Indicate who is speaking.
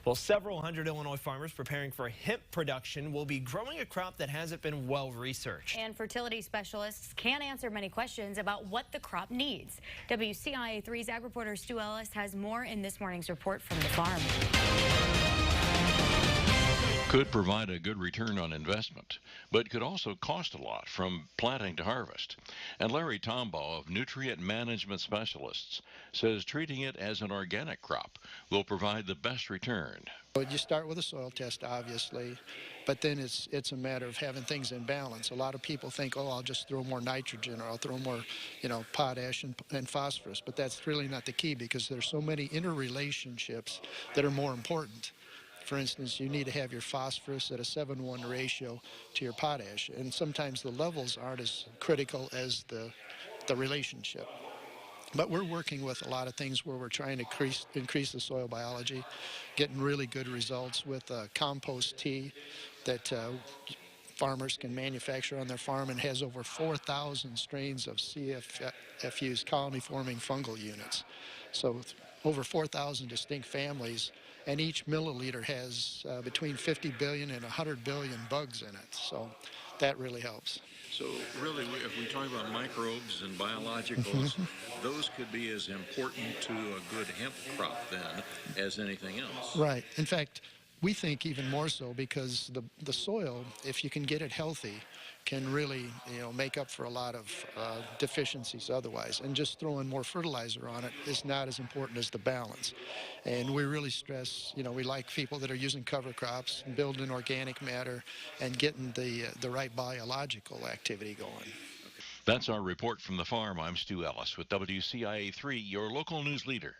Speaker 1: Well, several hundred Illinois farmers preparing for hemp production will be growing a crop that hasn't been well researched.
Speaker 2: And fertility specialists can't answer many questions about what the crop needs. WCIA3's ag reporter Stu Ellis has more in this morning's report from the farm.
Speaker 3: Could provide a good return on investment, but could also cost a lot from planting to harvest. And Larry Tombaugh of Nutrient Management Specialists says treating it as an organic crop will provide the best return.
Speaker 4: You start with a soil test, obviously, but then it's a matter of having things in balance. A lot of people think, oh, I'll just throw more nitrogen or I'll throw more, potash and phosphorus, but that's really not the key because there's so many interrelationships that are more important. For instance, you need to have your phosphorus at a 7:1 ratio to your potash, and sometimes the levels aren't as critical as the relationship. But we're working with a lot of things where we're trying to increase the soil biology, getting really good results with compost tea that farmers can manufacture on their farm and has over 4,000 strains of CFUs, colony-forming fungal units. So over 4,000 distinct families, and each milliliter has between 50 billion and 100 billion bugs in it. So that really helps.
Speaker 5: So really, if we talk about microbes and biologicals, those could be as important to a good hemp crop then as anything else.
Speaker 4: Right. In fact, we think even more so because the soil, if you can get it healthy, can really make up for a lot of deficiencies otherwise. And just throwing more fertilizer on it is not as important as the balance. And we really stress, we like people that are using cover crops, building organic matter, and getting the right biological activity going.
Speaker 3: That's our report from the farm. I'm Stu Ellis with WCIA3, your local news leader.